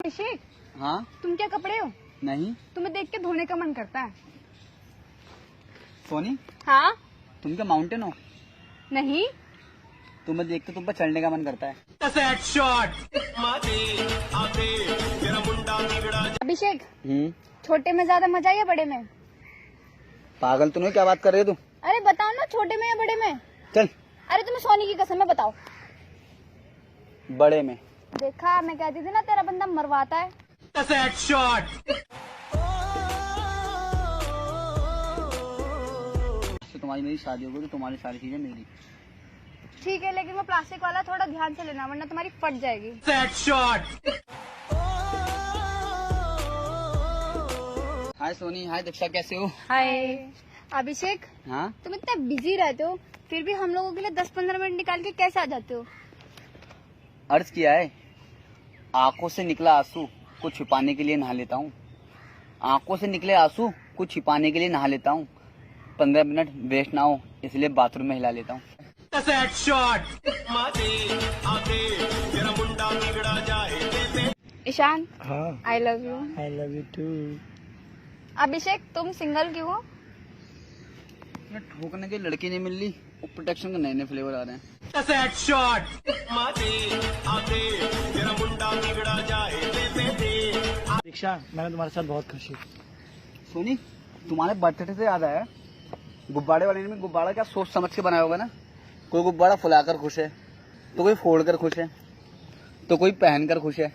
अभिषेक, हाँ तुम क्या कपड़े हो? नहीं तुम्हें देख के धोने का मन करता है। सोनी, हाँ? तुम क्या माउंटेन हो? नहीं। तुम्हें देख के तुम पर चढ़ने का मन करता है। अभिषेक, छोटे में ज्यादा मजा या बड़े में? पागल तूने, क्या बात कर रहे हो तू? अरे बताओ ना, छोटे में या बड़े में? चल। अरे तुम्हें सोनी की कसम है, बताओ। बड़े में। देखा, मैं कहती थी ना तेरा बंदा मरवाता है। तो तुम्हारी मेरी शादी होगी तो तुम्हारी सारी चीजें मेरी। ठीक है, लेकिन वो प्लास्टिक वाला थोड़ा ध्यान से लेना, वरना तुम्हारी फट जाएगी। हाय सोनी, हाय दीक्षा, कैसे हो? हाय। अभिषेक, हाँ? तुम इतना बिजी रहते हो, फिर भी हम लोगों के लिए 10-15 मिनट निकाल के कैसे आ जाते हो? अर्ज किया है, आंखों से निकला आंसू को छिपाने के लिए नहा लेता हूँ। आंखों से निकले आंसू को छिपाने के लिए नहा लेता हूँ। 15 मिनट वेस्ट ना हो इसलिए बाथरूम में हिला लेता हूँ। ईशान, हाँ। I love you. I love you too. Abhishek, तुम सिंगल क्यों हो? ठोकने के लड़की नहीं मिल रही और प्रोटेक्शन के नए नए फ्लेवर आ रहे हैं। दीक्षा, मैंने तुम्हारे साथ बहुत खुशी। सोनी, तुम्हारे बर्थडे से याद आया, गुब्बारे वाले ने गुब्बारा क्या सोच समझ के बनाया होगा ना। कोई गुब्बारा फुलाकर खुश है, तो कोई फोड़कर खुश है, तो कोई पहनकर खुश है।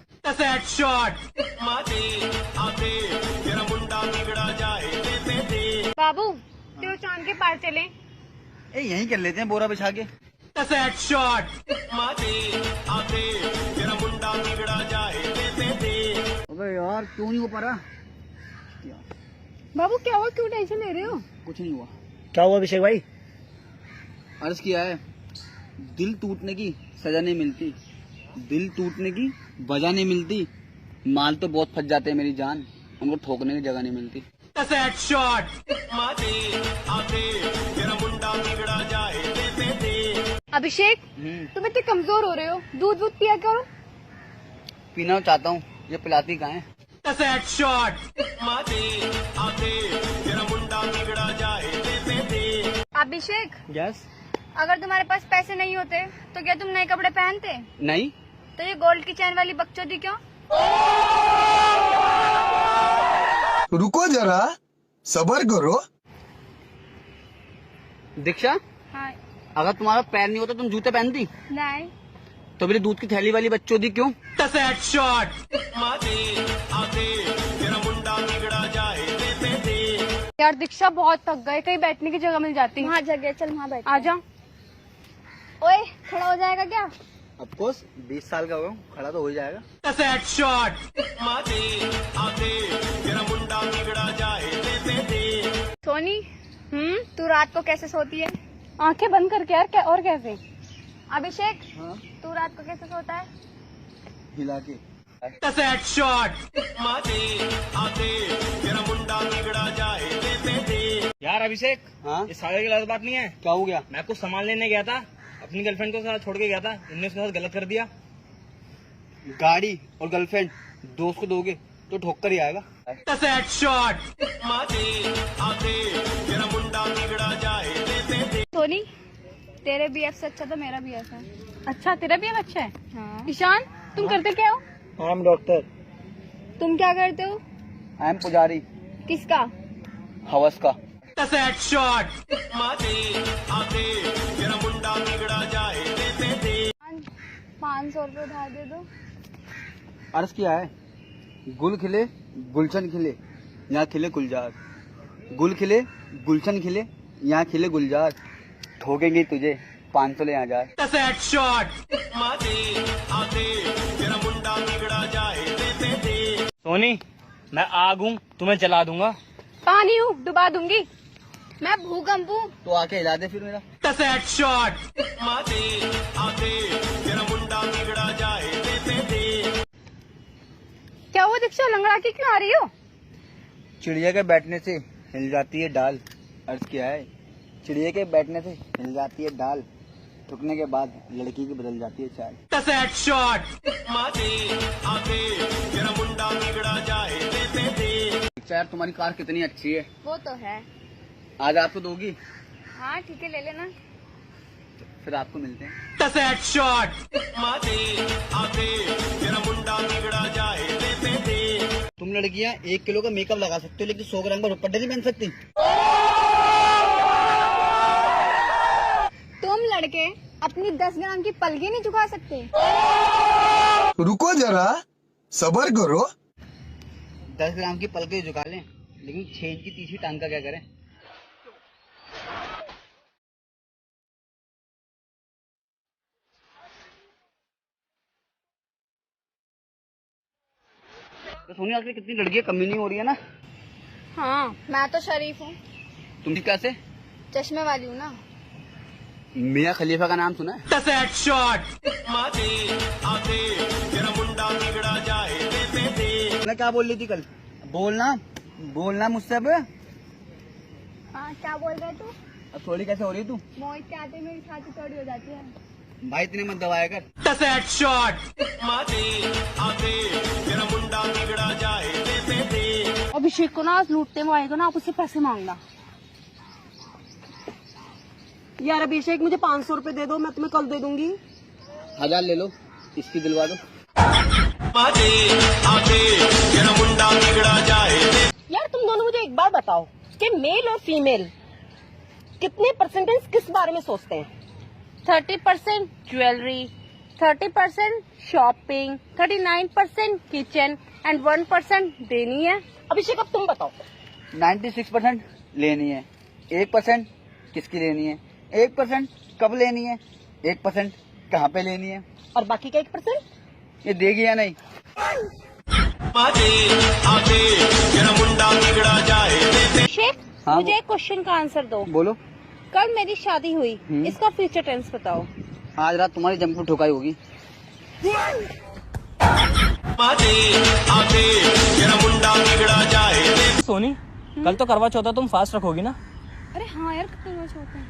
बाबू, तो चांद के पार चले। यहीं कर लेते हैं बोरा बिछा के। अबे यार, क्यों नहीं हो पा रहा? बाबू क्या हुआ, क्यों टेंशन ले रहे हो? कुछ नहीं हुआ। क्या हुआ अभिषेक भाई? अर्ज किया है, दिल टूटने की सजा नहीं मिलती, दिल टूटने की वजह नहीं मिलती। माल तो बहुत फंस जाते हैं मेरी जान, उनको ठोकने की जगह नहीं मिलती। अभिषेक, तुम इतने कमजोर हो रहे हो, दूध दूध पिया करो। पीना चाहता हूँ, ये पिलाती कहाँ है? अभिषेक, यस। अगर तुम्हारे पास पैसे नहीं होते तो क्या तुम नए कपड़े पहनते? नहीं। तो ये गोल्ड की चैन वाली बकचोदी क्यों? रुको जरा, सबर करो। दीक्षा, हाँ। अगर तुम्हारा पैर नहीं होता तुम जूते पहनती? नहीं। तो मेरी दूध की थैली वाली बच्चोदी क्यों? यार दीक्षा, बहुत थक गए, कहीं बैठने की जगह मिल जाती। वहाँ जगह, चल वहाँ बैठ। आजा। ओए, खड़ा हो जाएगा क्या? ऑफ कोर्स, 20 साल का हो, खड़ा तो हो ही जाएगा। सोनी, तू रात को कैसे सोती है? आंखें बंद करके यार, क्या और कैसे? अभिषेक, हाँ? तू रात को कैसे सोता है? हिला के। यार अभिषेक, हाँ? ये सारे गलत बात नहीं है। क्या हो गया? मैं कुछ सामान लेने गया था, अपनी गर्लफ्रेंड को साथ छोड़ के गया था, इनने उसके साथ गलत कर दिया। गाड़ी और गर्लफ्रेंड दोस्त को दोगे तो ठोक कर ही आएगा। सोनी, तेरे बीएफ से अच्छा तो मेरा बीएफ है। अच्छा, तेरा बीएफ अच्छा है? हाँ। ईशान, तुम करते क्या हो? I am doctor. तुम क्या करते हो? आई एम पुजारी। किसका? हवस का। 500 रुपये उधार दे दो। अर्ज किया है, गुल खिले गुलशन खिले, यहाँ खिले गुलजार। गुल खिले गुलशन खिले, यहाँ खिले गुलजार। ठोकेंगे तुझे 500 ले हजार। सोनी, मैं आग हूँ, तुम्हें जला दूंगा। पानी हूँ, डुबा दूंगी। मैं भूकंप हूँ। तो आके हिला दे फिर मेरा। क्या हुआ दीक्षा, लंगड़ा के क्यों आ रही हो? चिड़िया के बैठने से हिल जाती है डाल। अर्ज किया है, चिड़िया के बैठने से हिल जाती है डाल, ठुकने के बाद लड़की की बदल जाती है चाल। अच्छा यार, तुम्हारी कार कितनी अच्छी है। वो तो है। आज आपको दोगी? हाँ ठीक है, ले लेना। फिर आपको मिलते हैं। तुम लड़कियां 1 किलो का मेकअप लगा सकते हो, लेकिन 100 ग्राम का दुपट्टा नहीं पहन सकती। तुम लड़के अपनी 10 ग्राम की पलकी नहीं झुका सकते। रुको जरा, सबर करो। 10 ग्राम की पलके झुका लें, लेकिन 6 इंच की तीसरी टांग का क्या करें? तो सोनी, आखिर कितनी लड़कियां कमी नहीं हो रही है ना। हाँ, मैं तो शरीफ हूँ। तुम कैसे? चश्मे वाली हूँ ना। मियां खलीफा का नाम सुना है? मैं क्या बोल रही थी कल? बोलना मुझसे अब। हाँ, क्या बोल रहे तू? अब थोड़ी कैसे हो रही तू? मोहित के आते मेरी छाती चौड़ी हो जाती है। भाई इतने मत दबाया कर। अभिषेक को ना आज लूटते हुए आएगा ना, आप उससे पैसे मांगना। यार अभिषेक, मुझे 500 रुपए दे दो, मैं तुम्हें कल दे दूंगी। 1000 ले लो, इसकी दिलवा दो। यार तुम दोनों मुझे एक बात बताओ कि मेल और फीमेल कितने परसेंटेज किस बारे में सोचते हैं? 30% ज्वेलरी, 30% शॉपिंग, 39% किचन एंड 1% देनी है। अभिषेक अब तुम बताओ। 96% लेनी है, 1% किसकी लेनी है, 1% कब लेनी है, 1% कहाँ पे लेनी है, और बाकी का 1%? ये देगी या नहीं? शेख, हाँ, मुझे एक क्वेश्चन का आंसर दो। बोलो। कल मेरी शादी हुई, इसका फ्यूचर टेंस बताओ। आज रात तुम्हारी जंप ठुकाई होगी। सोनी, कल तो करवा चौथ है, तुम फास्ट रखोगी ना? अरे हाँ यार, कितना होता है।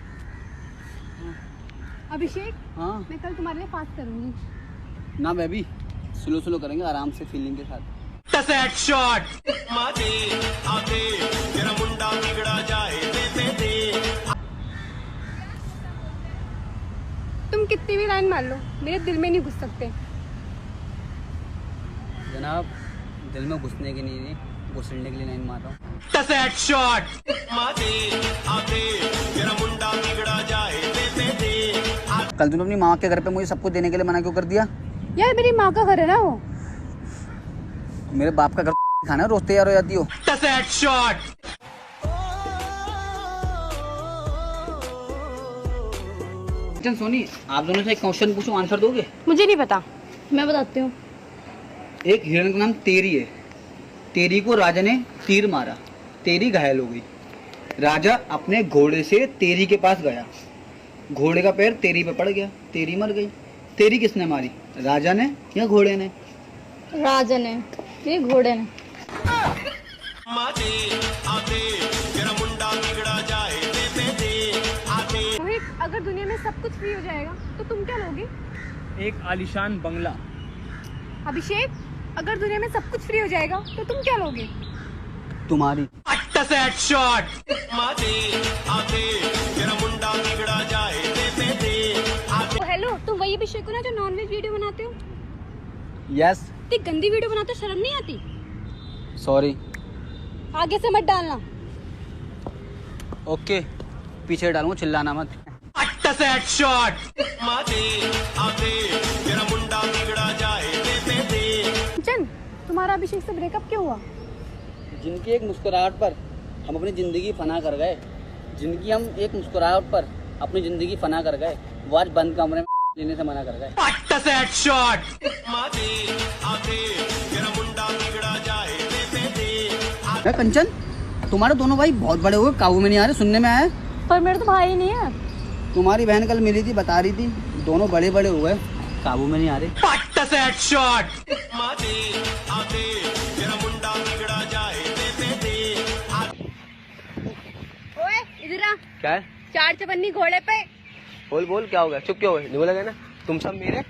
अभिषेक, हाँ मैं कल तुम्हारे लिए फास्ट करूंगी। ना बेबी, स्लो करेंगे, आराम से फीलिंग के साथ। तुम कितनी भी लाइन मार लो, मेरे दिल में नहीं घुस सकते। जनाब, दिल में घुसने के लिए, घुसने के लिए नहीं मार रहा हूँ। कल तूने अपनी माँ के घर पे मुझे सब कुछ देने के लिए मना क्यों कर दिया? यार मेरी माँ का घर है ना वो। मेरे बाप का घर खाना रोज तैयार हो जाती हो। सोनी, आप दोनों से एक क्वेश्चन पूछूं, आंसर दोगे? मुझे नहीं पता, मैं बताती हूँ। एक हिरण का नाम तेरी है। तेरी को राजा ने तीर मारा, तेरी घायल हो गई। राजा अपने घोड़े से तेरी के पास गया, घोड़े का पैर तेरी पे पड़ गया, तेरी मर गई। तेरी किसने मारी, राजा ने या घोड़े ने? राजा ने, ये घोड़े ने। मोहित, अगर दुनिया में सब कुछ फ्री हो जाएगा तो तुम क्या लोगे? एक आलीशान बंगला। अभिषेक, अगर दुनिया में सब कुछ फ्री हो जाएगा तो तुम क्या लोगे? तुम्हारी। हेलो, तुम वही अभिषेक हो ना जो नॉनवेज वीडियो बनाते हो? यस। इतनी गंदी वीडियो बनाते हो, शर्म नहीं आती? सॉरी। आगे से मत डालना। ओके, पीछे डालूंगा, चिल्लाना मत। चल, तुम्हारा अभिषेक से ब्रेकअप क्यों हुआ? जिनकी एक मुस्कुराहट पर हम अपनी जिंदगी फना कर गए, जिनकी हम एक मुस्कुराहट पर अपनी जिंदगी फना कर गए, वो आज बंद कमरे में लेने से मना कर गए। कंचन, तुम्हारे दोनों भाई बहुत बड़े हुए, काबू में नहीं आ रहे, सुनने में आया। पर मेरे तो भाई नहीं है। तुम्हारी बहन कल मिली थी, बता रही थी दोनों बड़े बड़े हुए, काबू में नहीं आ रहे। ओए, इधर आ। क्या है? 4 चवन्नी घोड़े पे। बोल क्या हो गया? चुप क्यों हुए? नहीं बोला ना, तुम सब मेरे।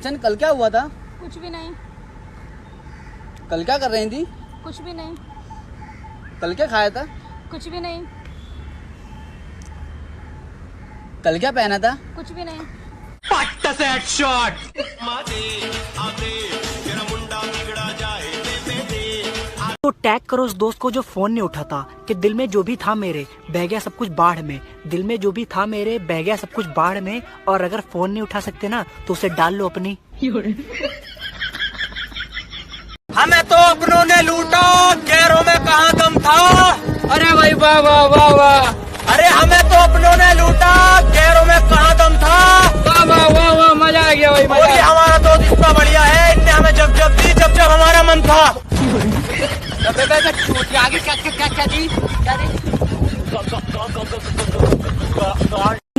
कंचन कल क्या हुआ था? कुछ भी नहीं। कल क्या कर रही थी? कुछ भी नहीं। कल क्या खाया था? कुछ भी नहीं। कल क्या पहना था? कुछ भी नहीं। तो टैग करो उस दोस्त को जो फोन नहीं उठाता कि दिल में जो भी था मेरे बह गया सब कुछ बाढ़ में, दिल में जो भी था मेरे बह गया सब कुछ बाढ़ में। और अगर फोन नहीं उठा सकते ना तो उसे डाल लो अपनी। हमें तो अपनों ने लूटा, गैरों में कहाँ दम था। अरे भाई वाह वाह वाह वाह। अरे हमें तो अपनों ने लूटा, गैरों में कहाँ दम था। वाह वाह वाह वाह, मजा आ गया भाई। मजा। हमारा दोस्त इतना बढ़िया है, इनने हमें जब जब दी जब जब हमारा मन था। आगे क्या क्या क्या दी? क्या दी?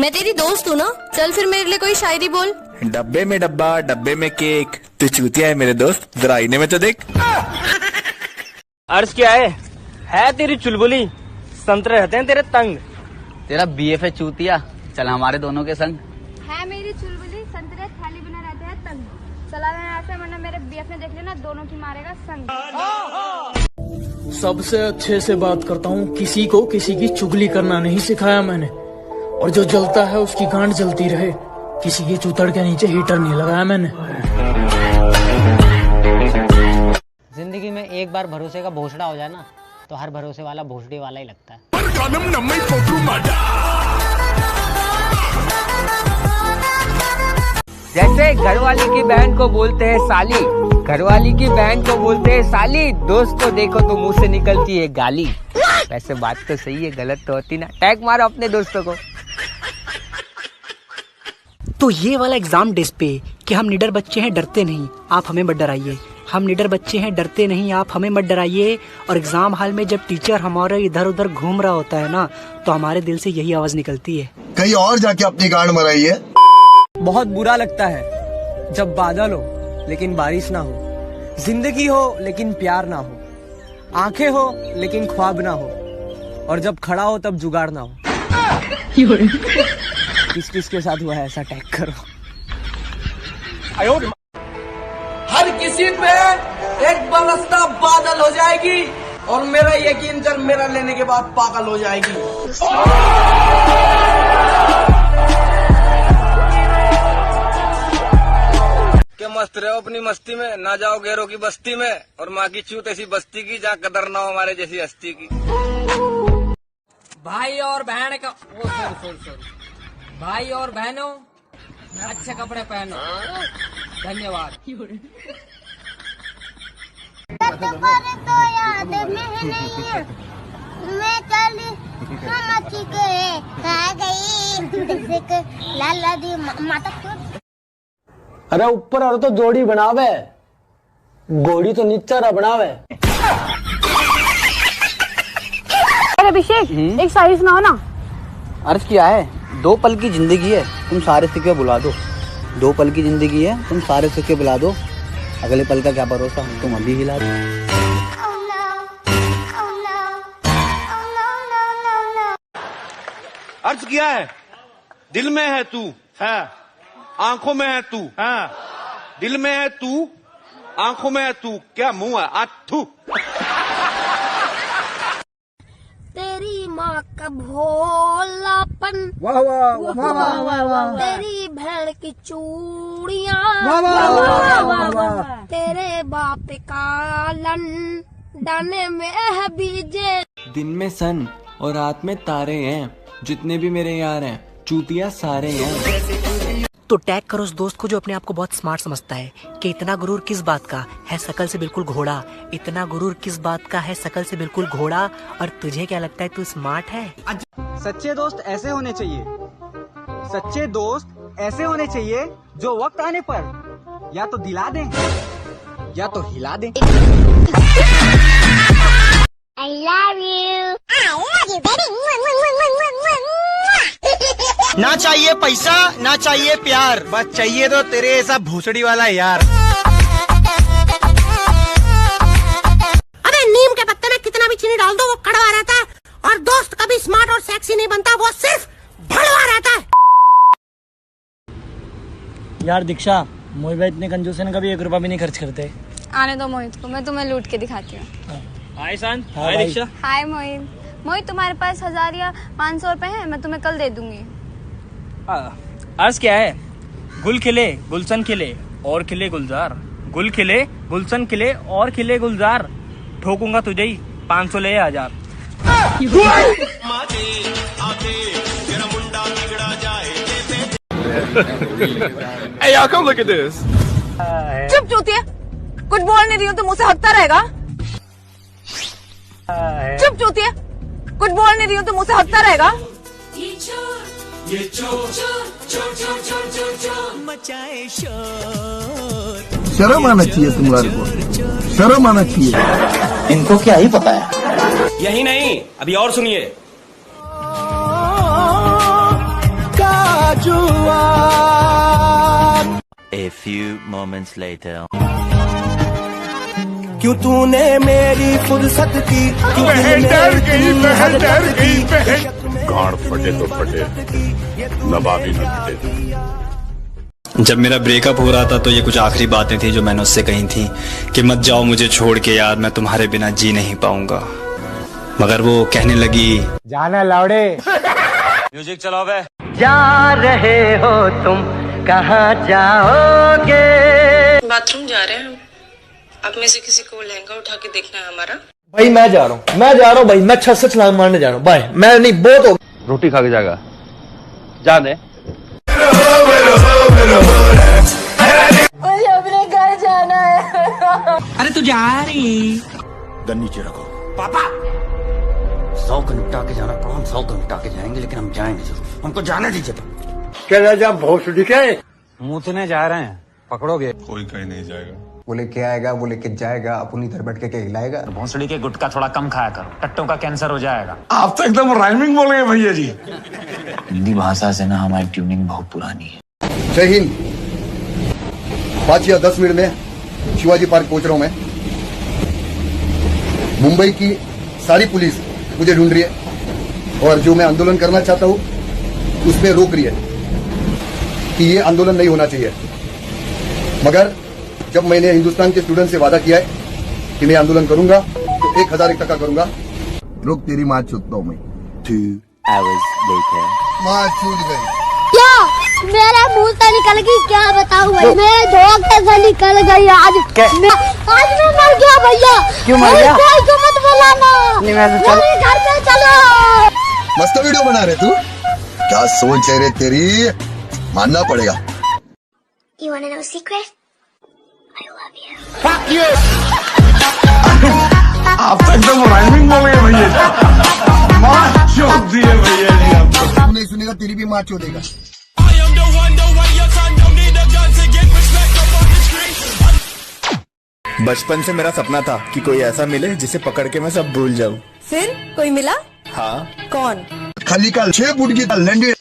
मैं तेरी दोस्त हूँ ना, चल फिर मेरे लिए कोई शायरी बोल। डब्बे में डब्बा, डब्बे में केक, तू चूतिया है मेरे दोस्त, जरा आईने में तो देख। अर्ज क्या है तेरी चुलबुली, संतरे रहते हैं तेरे तंग। तेरा BF है चूतिया, चल हमारे दोनों के संग। है मेरी चुलबुली, संतरे थाली बिना रहते हैं तंग। चला मैं यहाँ से, वरना मेरे BF ने देख लेना, दोनों की मारेगा संग। सबसे अच्छे से बात करता हूँ, किसी को किसी की चुगली करना नहीं सिखाया मैंने। और जो जलता है उसकी गांड जलती रहे, किसी की चूतड़ के नीचे हीटर नहीं लगाया मैंने। जिंदगी में एक बार भरोसे का भोसड़ा हो जाए ना तो हर भरोसे वाला भोसड़ी वाला ही लगता है। जैसे घरवाली की बहन को बोलते हैं साली, घरवाली की बहन को बोलते हैं साली, दोस्त को देखो तो मुंह से निकलती है गाली। वैसे बात तो सही है, गलत तो होती ना। टैग मारो अपने दोस्तों को। तो ये वाला एग्जाम डेज पे कि हम निडर बच्चे हैं डरते नहीं, आप हमें मत डराइए। हम निडर बच्चे हैं डरते नहीं, आप हमें मत डराइए। और एग्जाम हॉल में जब टीचर हमारे इधर उधर घूम रहा होता है ना तो हमारे दिल से यही आवाज निकलती है, कहीं और जाके अपनी गांड मराइए। बहुत बुरा लगता है जब बादल हो लेकिन बारिश ना हो, जिंदगी हो लेकिन प्यार ना हो, आंखें हो लेकिन ख्वाब ना हो, और जब खड़ा हो तब जुगाड़ ना हो। किस किस के साथ हुआ है ऐसा? टैग करो। हर किसी पे एक बरसता बादल हो जाएगी, और मेरा यकीन कर मेरा लेने के बाद पागल हो जाएगी। क्या मस्त रहो अपनी मस्ती में, ना जाओ गैरों की बस्ती में, और माँ की चूत ऐसी बस्ती की जहाँ कदर ना हो हमारे जैसी हस्ती की। भाई और बहन का भाई और बहनों, अच्छे कपड़े पहनो। धन्यवाद। तो याद में नहीं है, मैं कल गई लाला दी माता। अरे ऊपर और तो जोड़ी बनावे, घोड़ी तो नीचा बनावे। अभिषेक एक शायरी सुनाओ ना। अर्ज किया है, 2 पल की जिंदगी है, तुम सारे सिक्के बुला दो। 2 पल की जिंदगी है, तुम सारे सिक्के बुला दो, अगले पल का क्या भरोसा, तुम अभी हिला दो। अर्ज किया है, दिल में है तू, है आंखों में है तू, है दिल में है तू, आंखों में है तू, क्या मुंह है आथू। तेरी माँ का भोलापन, वाह वाह वाह वाह वाह वाह। तेरी बहन की चूड़ियाँ, वाह वाह वाह वाह वाह। तेरे बाप का लंदन में है बीजे। दिन में सन और रात में तारे हैं, जितने भी मेरे यार हैं चूतिया सारे हैं। तो टैग करो उस दोस्त को जो अपने आप को बहुत स्मार्ट समझता है कि इतना गुरूर किस बात का है, शकल से बिल्कुल घोड़ा। इतना गुरूर किस बात का है, शकल से बिल्कुल घोड़ा। और तुझे क्या लगता है तू स्मार्ट है? सच्चे दोस्त ऐसे होने चाहिए, सच्चे दोस्त ऐसे होने चाहिए जो वक्त आने पर या तो दिला दें या तो हिला दें। I love you. I love you, baby. ना चाहिए पैसा ना चाहिए प्यार, बस चाहिए तो तेरे ऐसा भूसड़ी वाला यार। अबे नीम के पत्ते में कितना भी चीनी डाल दो वो कड़वा रहता है, और दोस्त कभी स्मार्ट और सेक्सी नहीं बनता, वो सिर्फ भड़वा रहता है। यार दीक्षा, मोहित भाई इतने कंजूस है ना, कभी 1 रुपया भी नहीं खर्च करते। आने दो मोहित को, मैं तुम्हें लूट के दिखाती हूँ। हाय शान, हाय दीक्षा। हाय मोहित। मोहित तुम्हारे पास 1000 या 500 रुपए हैं, मैं तुम्हें कल दे दूंगी। अर्ज क्या है? गुल खिले गुलशन खिले और खिले गुलजार, गुल खिले गुलशन खिले और खिले गुलजार, ठोकूंगा तुझे ही 500 ले 1000। Hey y'all, come look at this. चुप चूतिया, कुछ बोल नहीं रही हूँ तो मुझसे हकता रहेगा। चुप चूतिया, कुछ बोल नहीं रही हूँ तो मुझसे हकता रहेगा। शर्म आना चाहिए तुम्हारे को, शर्म आना चाहिए। इनको क्या ही पता है। यही नहीं, अभी और सुनिए। A few moments later. क्यों तूने मेरी फुर्सत की, गाड़ फटे तो फटे, नवाबी न फटे। जब मेरा ब्रेकअप हो रहा था तो ये कुछ आखिरी बातें थी जो मैंने उससे कही थी कि मत जाओ मुझे छोड़ के यार, मैं तुम्हारे बिना जी नहीं पाऊंगा। मगर वो कहने लगी, जाना लौड़े। म्यूजिक चलाओ बे। जा रहे हो तुम, कहाँ जाओगे? बाथरूम जा रहे हैं, अब में से किसी को लहंगा उठा के देखना है हमारा। भाई मैं जा रहा हूँ भाई, मैं 6 से छलांग मारने जा रहा हूँ। बाय, मैं नहीं, बहुत हो। रोटी खा के जाएगा, जा दे। मुझे अपने घर जाना है। अरे तू जा रही? गन नीचे रखो। पापा 100 का निपटा के जाना पड़ा, हम 100 का निपटा के जाएंगे, लेकिन हम जाएंगे जरूर, हमको जाने दीजिए। क्या जा भोसड़ी के मूतने जा रहे हैं, पकड़ोगे? कोई कहीं नहीं जाएगा। वो लेके आएगा, वो लेके जाएगा, अपन इधर बैठ के हिलाएगा। भोसड़ी के गुटखा थोड़ा कम खाया करो, टट्टों का कैंसर हो जाएगा। आप तो एकदम राइमिंग बोल रहे हैं भैया जी। हिंदी भाषा से ना हमारी ट्यूनिंग बहुत पुरानी है। जय हिंद। 5 या 10 मिनट में शिवाजी पार्क पहुंच रहा हूं मैं। मुंबई की सारी पुलिस मुझे ढूंढ रही है और जो मैं आंदोलन करना चाहता हूं उसमें रोक रही है कि ये आंदोलन नहीं होना चाहिए। मगर जब मैंने हिंदुस्तान के स्टूडेंट से वादा किया है कि मैं आंदोलन करूंगा तो 1000 टका करूंगा। रुक, तेरी माँ चूतता हूं मैं। 2 hours later. माँ चूत गई। क्या मेरा मुंह से निकल गई? क्या बताऊं भाई, मेरे धोखे से निकल गई आज। आज मैं मर गया भैया। क्यों मर गया? कोई को मत बुलाना, मेरे घर पे चलो। मस्त वीडियो बना रहे तू, क्या सोच है रे तेरी, मानना पड़ेगा। You wanna know a secret? I love you. Fuck you! आप तो एकदम राइमिंग बोल रहे हैं भैया जी। माँ चोद दिए भैया जी आपको। तू नहीं सुनेगा, तेरी भी माँ चोदेगा। बचपन से मेरा सपना था कि कोई ऐसा मिले जिसे पकड़ के मैं सब भूल जाऊं। फिर कोई मिला? हाँ। कौन? खाली का 6 फुट की लंडी।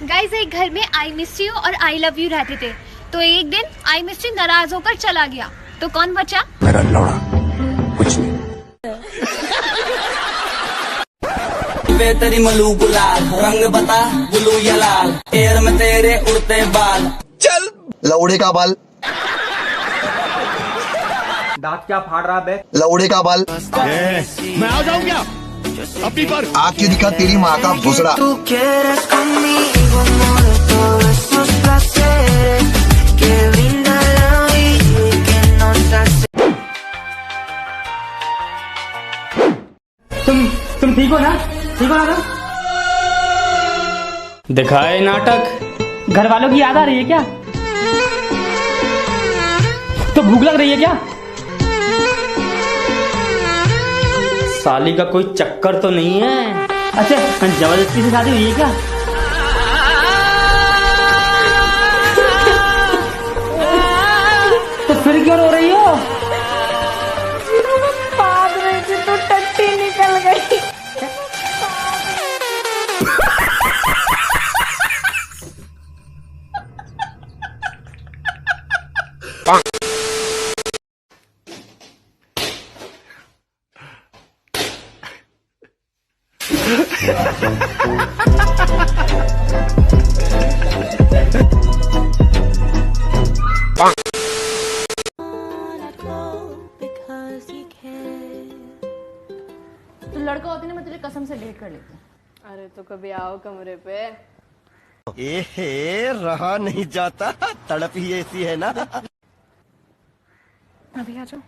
गाइस, एक घर में आई मिस यू और आई लव यू रहते थे, तो एक दिन आई मिस यू नाराज होकर चला गया, तो कौन बचा? मेरा लौड़ा कुछ नहीं। वे तेरी मलू गुलाल, रंग बता ब्लू या लाल, एयर में तेरे उड़ते बाल। चल लौड़े का बाल, दांत क्या फाड़ रहा बे? लौड़े का बाल। मैं आ जाऊं क्या अपनी पर? आके दिखा तेरी माँ का भुसड़ा। तुम ठीक हो ना? ठीक हो ना? दिखाए नाटक। घर वालों की याद आ रही है क्या? तो भूख लग रही है क्या? साली का कोई चक्कर तो नहीं है? अच्छा, जबरदस्ती से शादी हुई है क्या? तो फिर क्यों रो रही हो? बाद में से तो टट्टी निकल गई। तो लड़का होती ना मैं तुझे कसम से डेट कर लेती। अरे तो कभी आओ कमरे पे। रहा नहीं जाता, तड़प ही ऐसी है ना। अभी आ जाओ।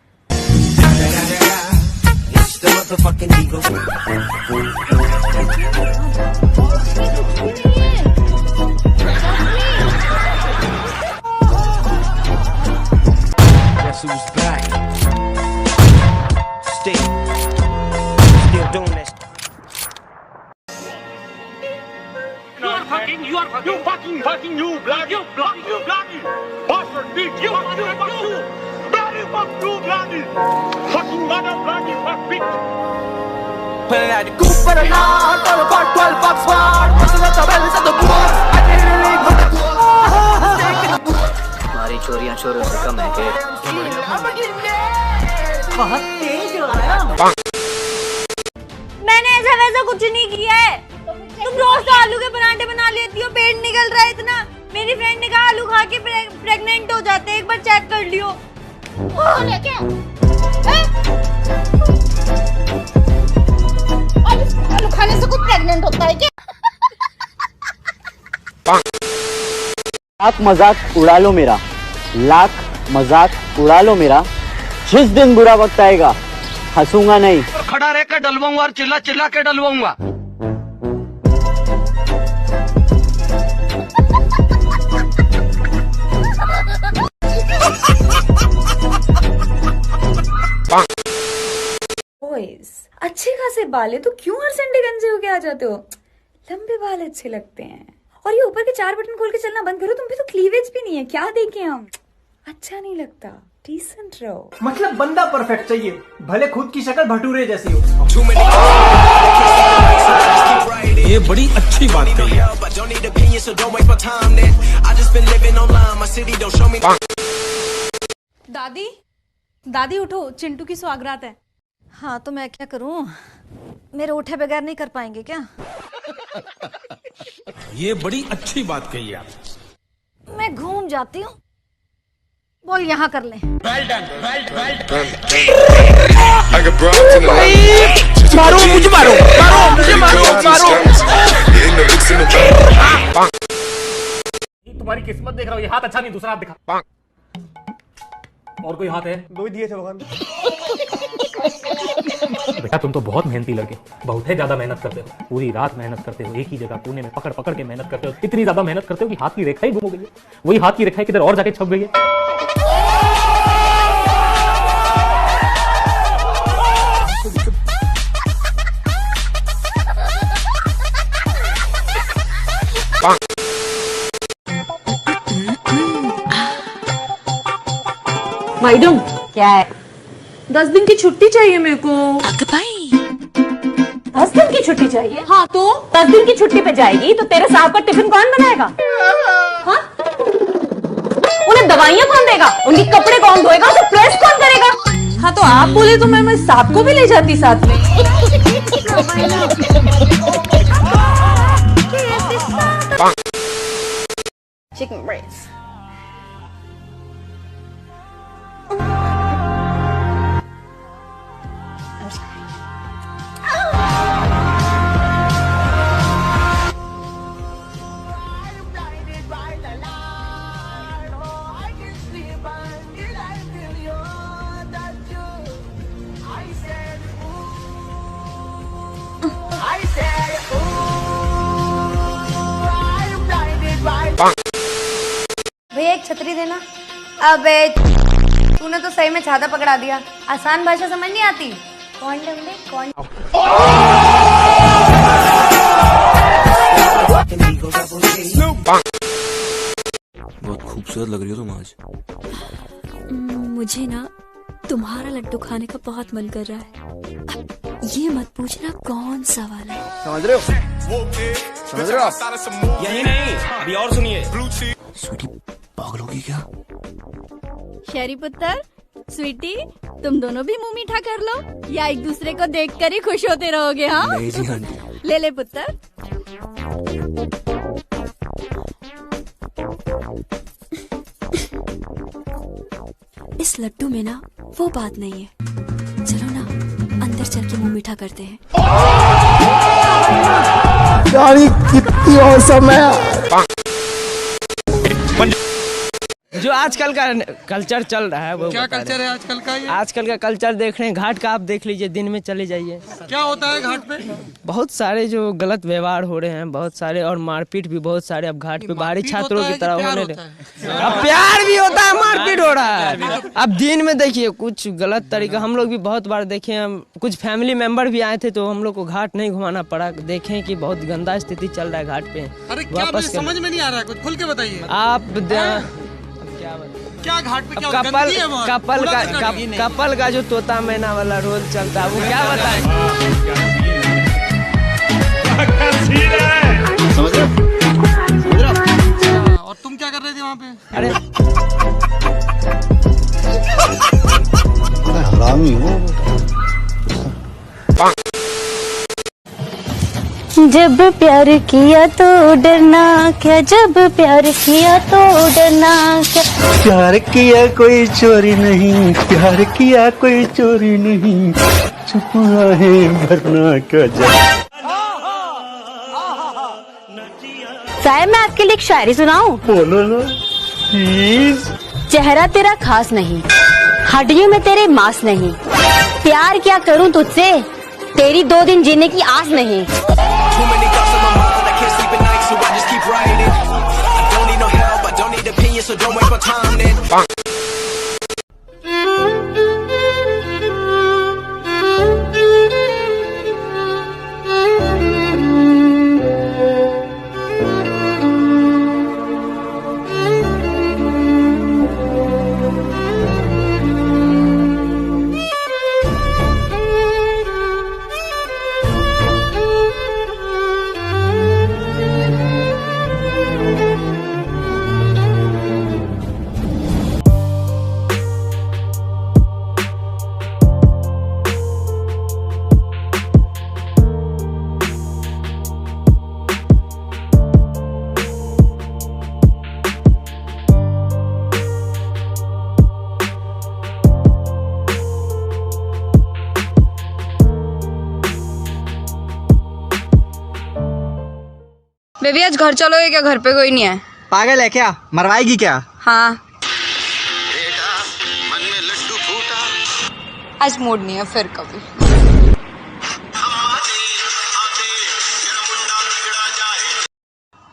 Guess who's back? Still doing this. You fucking bloody bastard bitch! You bloody fucking mother bloody fuck bitch! Pulling out the Cooper and not all about 12 bucks smart. Pushing out the bells of the box. I didn't leave with the हमारी चोरियां चोरों से कम है के बहुत तेज हो रहा है। मैंने ऐसा वैसा कुछ नहीं किया है। तुम रोज तो आलू के पराठे बना लेती हो, पेट निकल रहा है इतना। मेरी फ्रेंड ने कहा आलू खा के प्रेग्नेंट हो जाते हैं, एक बार चेक कर लियो। आलू खाने से कुछ प्रेग्नेंट होता है क्या? लाख मजाक उड़ा लो मेरा, लाख मजाक उड़ा लो मेरा, जिस दिन बुरा वक्त आएगा हंसूंगा नहीं। खड़ा रह कर डलवाऊंगा और चिल्ला चिल्ला के डलवाऊंगा। अच्छे खासे बाल है तो क्यों हर संडे गंजे होके आ जाते हो? लंबे बाल अच्छे लगते हैं। और ये ऊपर के 4 बटन खोल के चलना बंद करो, तुम पे तो क्लीवेज भी नहीं है। क्या देखें हम? अच्छा नहीं लगता, डिसेंट रहो। मतलब बंदा परफेक्ट चाहिए, भले खुद की शक्ल भटूरे जैसी हो। ये बड़ी अच्छी बात कही है। दादी, दादी उठो, चिंटू की सौगात है। हाँ तो मैं क्या करूं? मेरे उठे बगैर नहीं कर पाएंगे क्या? ये बड़ी अच्छी बात कही है। मैं घूम जाती हूँ। बोल यहाँ कर ले। मारो मुझे, मारो मारो मुझे, मारो मारो। तुम्हारी किस्मत देख रहा हूँ, ये हाथ अच्छा नहीं, दूसरा हाथ दिखा। और कोई हाथ है? 2 ही दिए थे भगवान। बेटा तुम तो बहुत मेहनती लड़के, बहुत है ज्यादा मेहनत करते हो, पूरी रात मेहनत करते हो, एक ही जगह कोने में पकड़ पकड़ के मेहनत करते हो, इतनी ज्यादा मेहनत करते हो कि हाथ की रेखा ही गुम हो गई है। वही हाथ की रेखा किधर और जाके छप गई है। मैडम क्या है? 10 दिन की छुट्टी चाहिए मेरे को। 10 दिन की छुट्टी चाहिए? हाँ तो 10 दिन की छुट्टी पे जाएगी तो तेरे साहब का टिफिन कौन बनाएगा? हाँ? उन्हें दवाइयाँ कौन देगा? उनके कपड़े कौन धोएगा? उसे प्रेस कौन करेगा? हाँ तो आप बोले तो मैं साहब को भी ले जाती साथ में। Chicken breast. भैया एक छतरी देना। अबे तूने तो सही में छाता पकड़ा दिया। आसान भाषा समझ नहीं आती। कौन डंडे कौन? बहुत खूबसूरत लग रही हो तुम आज। मुझे ना तुम्हारा लड्डू खाने का बहुत मन कर रहा है। अब ये मत पूछना कौन सा वाला है। समझ रहे हो? समझ रहे हो? यही नहीं, अभी और सुनिए। स्वीटी पागल होगी क्या? शेरी पुत्र, स्वीटी, तुम दोनों भी मुंह मीठा कर लो या एक दूसरे को देखकर ही खुश होते रहोगे? हाँ नहीं जी आंटी। ले ले पुत्र। इस लड्डू में ना वो बात नहीं है, चलो ना अंदर चल के मुंह मीठा करते हैं। यार कितनी औसम है। जो आजकल का कल्चर चल रहा है वो क्या कल्चर है आजकल का? ये आजकल का कल्चर देख रहे हैं, घाट का आप देख लीजिए, दिन में चले जाइए। क्या होता है घाट पे? बहुत सारे जो गलत व्यवहार हो रहे हैं, बहुत सारे, और मारपीट भी बहुत सारे अब घाट पे बाहरी छात्रों की तरह होने लगे। अब प्यार भी होता है, मारपीट हो रहा है। अब दिन में देखिए कुछ गलत तरीका, हम लोग भी बहुत बार देखे हैं, कुछ फैमिली मेंबर भी आए थे तो हम लोग को घाट नहीं घुमाना पड़ा, देखें कि बहुत गंदा स्थिति चल रहा है घाट पे। अरे क्या वापस समझ में नहीं आ रहा है, कुछ खुल के बताइए आप। क्या घाट पे क्या कपल का जो तोता मैना वाला रोल चलता है वो क्या बताएं? समझ रहे हो? और तुम क्या कर रहे थे वहाँ पे? अरे हरामी हो। जब प्यार किया तो डरना क्या, जब प्यार किया तो डरना क्या। प्यार किया कोई चोरी नहीं, प्यार किया कोई चोरी नहीं, छुपा है भरना का जाए। साहब मैं आपके लिए एक शायरी सुनाऊं? बोलो ना प्लीज। चेहरा तेरा खास नहीं, हड्डियों में तेरे मांस नहीं, प्यार क्या करूं तुझसे, तेरी 2 दिन जीने की आस नहीं। Too many thoughts in my mind, I can't sleep at night, so I just keep writing. I don't need no help, I don't need opinions, so don't waste my time then. Baby आज घर चलोगे क्या? घर पे कोई नहीं है। पागल है क्या? मरवाएगी क्या? हाँ आज मूड नहीं है, फिर कभी।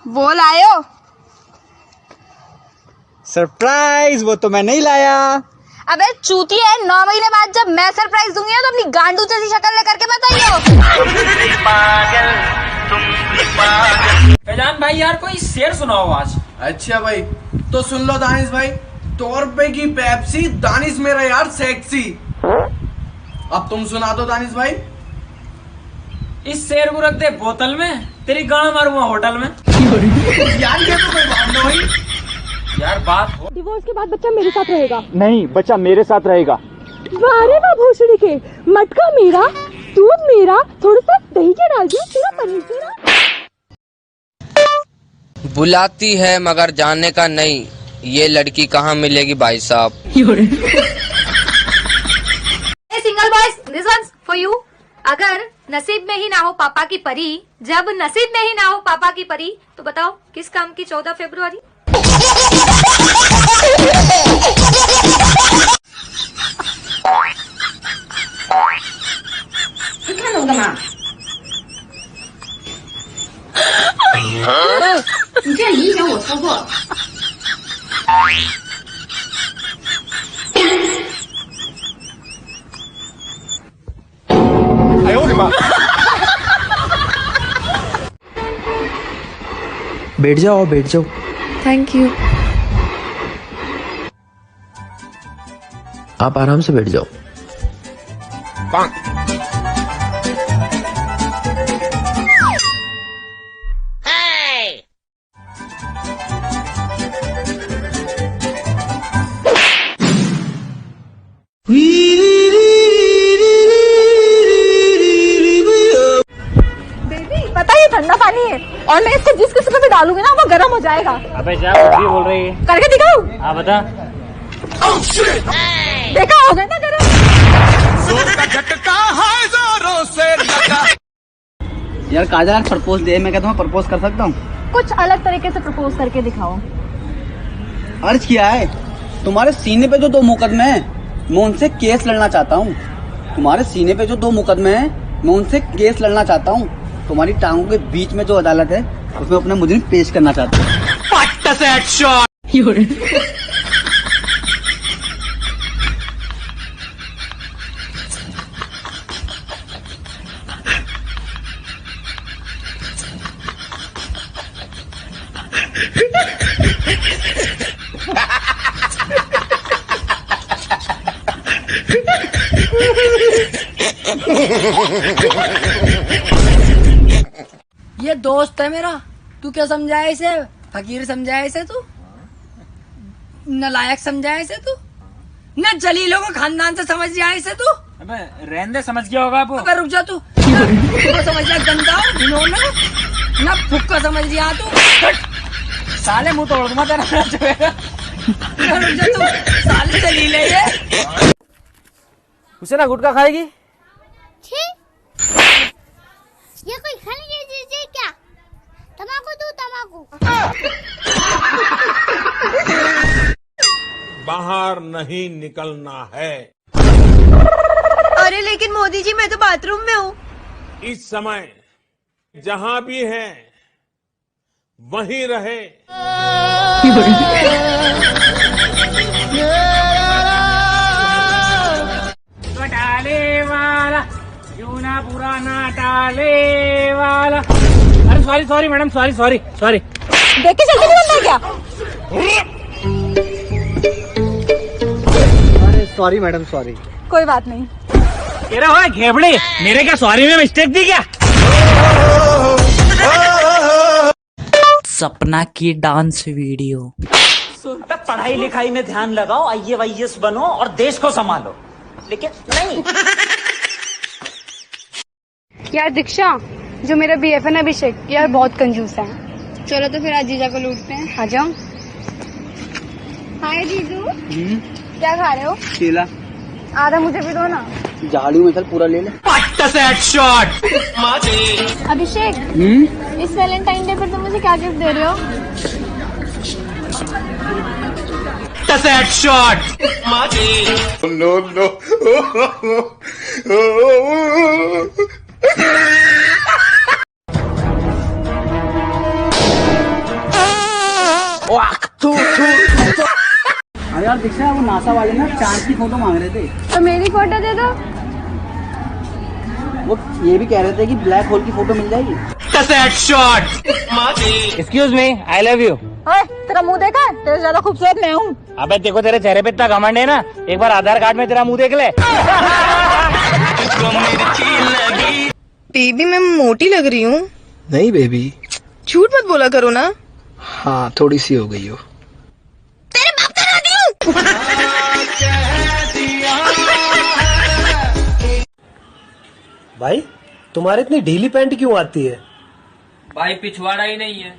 वो लायो सरप्राइज? वो तो मैं नहीं लाया। अबे चूती है, 9 महीने बाद जब मैं सरप्राइज दूंगी ना तो अपनी गांडू जैसी शक्ल लेकर के बताइयो। फैजान भाई यार कोई शेर सुनाओ आज। अच्छा भाई तो सुन लो दानिश भाई। 100 रुपए की पेप्सी, दानिश मेरा यार सेक्सी। अब तुम सुना दो दानिश भाई। इस शेर को रख दे बोतल में, तेरी गाड़ मारूंगा होटल में। यार ये तो कोई बात नहीं। यार बात हो। डिवोर्स के बाद बच्चा मेरे साथ रहेगा। नहीं, बच्चा मेरे साथ रहेगा। वाह वाह भोसड़ी के, मटका मेरा, दूध मेरा, थोड़ा सा दही के डाल दिया, तेरा पनीर तेरा। बुलाती है मगर जाने का नहीं, ये लड़की कहाँ मिलेगी भाई साहब। Single boys, this one's for you. अगर नसीब में ही ना हो पापा की परी, जब नसीब में ही ना हो पापा की परी, तो बताओ किस काम की 14 फरवरी?你这样影响我操作。哎呦我的妈！ बैठ जाओ, बैठ जाओ। Thank you. आप आराम से बैठ जाओ। बेबी ठंडा पानी है और मैं इसको जिस किसी पे भी डालूंगी ना वो गर्म हो जाएगा। अबे जा, कुछ भी बोल रही है। करके दिखाऊं? हाँ बता। देखा होगा ना गर्म। जोर का झटका है जोरों से लगा। यार काजल प्रपोज दे, मैं कहता हूँ प्रपोज कर सकता हूँ। कुछ अलग तरीके से प्रपोज करके दिखाओ। अर्ज किया है, तुम्हारे सीने पे जो 2 मुकदमे हैं मैं उनसे केस लड़ना चाहता हूँ। तुम्हारे सीने पे जो 2 मुकदमे हैं मैं उनसे केस लड़ना चाहता हूँ। तुम्हारी टांगों के बीच में जो अदालत है उसमें अपना मुजरिम पेश करना चाहता हूँ। ये दोस्त है मेरा, तू क्या समझाया इसे? फकीर समझाया इसे तू? नालायक समझाया इसे तू? न जलीलों को खानदान से समझ गया इसे तू? अबे रहने दे, समझ गया होगा वो। अबे रुक जा तू, तो समझ गया गंदा इन्होंने ना फुक्का समझ गया तू। साले मुंह तोड़ दूंगा तेरा। रुक जा तू, साले जलीले ये। उसे ना गुटखा खाएगी? ये कोई खाने की चीज है क्या? तम्बाकू दो, तम्बाकू। बाहर नहीं निकलना है। अरे लेकिन मोदी जी मैं तो बाथरूम में हूँ। इस समय जहां भी है वहीं रहे। टाले वाला यूना पुराना टाले वाला। अरे सॉरी मैडम, सॉरी। देख के चलते नहीं बनना क्या? अरे सॉरी मैडम, सॉरी। कोई बात नहीं। तेरा हो घेबड़ी, मेरे क्या सॉरी में मिस्टेक थी क्या? सपना की डांस वीडियो। पढ़ाई लिखाई में ध्यान लगाओ, IAS बनो और देश को संभालो, लेकिन नहीं। यार दीक्षा, जो मेरा BF है ना अभिषेक, यार बहुत कंजूस है। चलो तो फिर आज जीजा को लूटते हैं। आ जाओ। हाय जीजू, क्या खा रहे हो? केला। आधा मुझे भी दो ना। झाड़ू में चल पूरा ले ले। अभिषेक, इस वैलेंटाइन डे पर तुम मुझे क्या गिफ्ट दे रहे हो? नो अरे यार दीक्षा, वो नासा वाले ना चांद की फोटो मांग रहे थे। तो मेरी फोटो दे दो। वो ये भी कह रहे थे कि ब्लैक होल की फोटो मिल जाएगी। Excuse me, I love you. तेरा मुंह देखा है? तेरे ज्यादा खूबसूरत मैं हूँ। अबे देखो, तेरे चेहरे पे इतना घमंड है ना, एक बार आधार कार्ड में तेरा मुंह देख ले। बेबी मैं मोटी लग रही हूँ? नहीं बेबी, झूठ मत बोला करो ना। हाँ थोड़ी सी हो गई हो। तेरे बाप का रानी हूँ। भाई तुम्हारे इतनी ढीली पैंट क्यों आती है? भाई पिछवाड़ा ही नहीं है।